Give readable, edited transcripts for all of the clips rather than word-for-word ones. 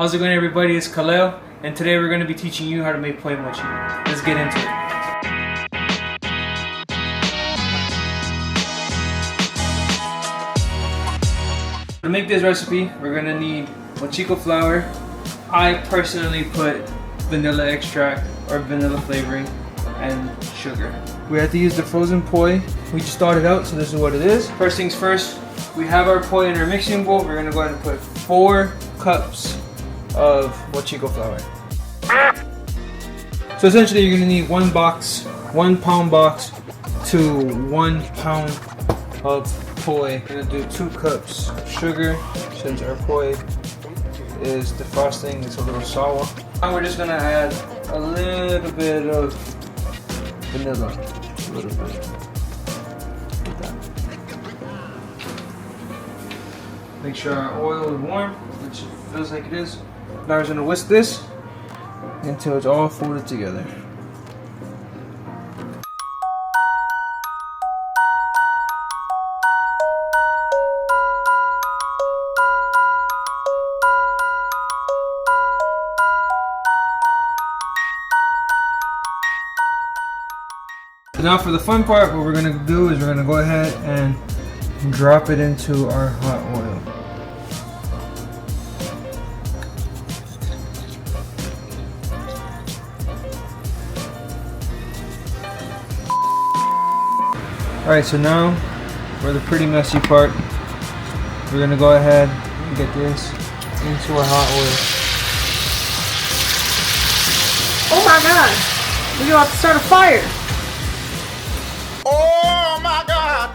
How's it going, everybody? It's Kaleo, and today we're going to be teaching you how to make poi mochi. Let's get into it. To make this recipe, we're going to need mochiko flour. I personally put vanilla extract or vanilla flavoring and sugar. We have to use the frozen poi. We just thawed it out, so this is what it is. First things first, we have our poi in our mixing bowl. We're going to go ahead and put 4 cups of mochiko flour. So essentially you're going to need 1 pound box to 1 pound of poi. We're going to do 2 cups of sugar since our poi is defrosting. It's a little sour. Now we're just going to add a little bit of vanilla. A little bit. Like that. Make sure our oil is warm, which it feels like it is. Now we're going to whisk this until it's all folded together. So now for the fun part, what we're going to do is we're going to go ahead and drop it into our hot oil. Alright, so now for the pretty messy part, we're going to go ahead and get this into our hot oil. Oh my god! We're about to start a fire! Oh my god!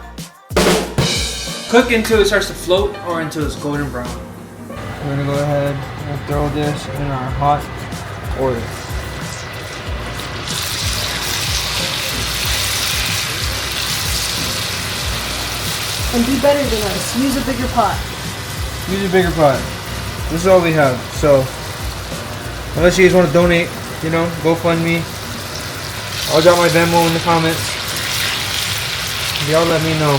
Cook until it starts to float or until it's golden brown. We're going to go ahead and throw this in our hot oil. And be better than us. Use a bigger pot. Use a bigger pot. This is all we have. So, unless you guys want to donate, you know, GoFundMe. I'll drop my Venmo in the comments. Y'all let me know.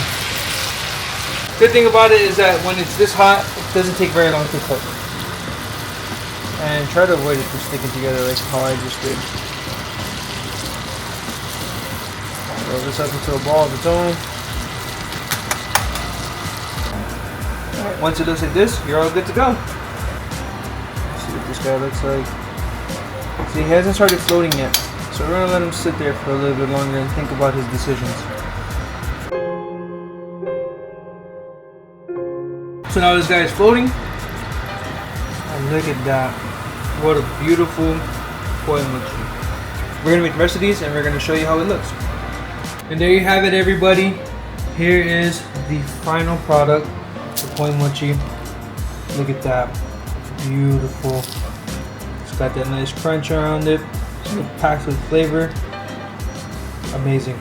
Good thing about it is that when it's this hot, it doesn't take very long to cook. And try to avoid it from sticking together like how I just did. Roll this up into a ball of its own. Alright, once it looks like this, you're all good to go. Let's see what this guy looks like. See, he hasn't started floating yet. So we're gonna let him sit there for a little bit longer and think about his decisions. So now this guy is floating. And look at that. What a beautiful poi mochi. We're gonna make the rest of these and we're gonna show you how it looks. And there you have it, everybody. Here is the final product, the poi mochi. Look at that. Beautiful. It's got that nice crunch around it. It's packed with flavor. Amazing.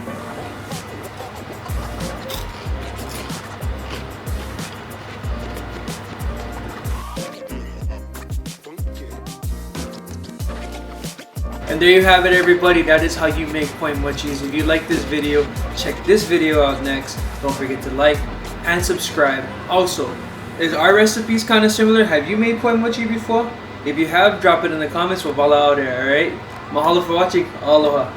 And there you have it, everybody. That is how you make poi mochis. If you like this video, check this video out next. Don't forget to like and subscribe. Also, is our recipes kind of similar? Have you made poi mochi before? If you have, drop it in the comments. We'll follow out there, alright? Mahalo for watching. Aloha.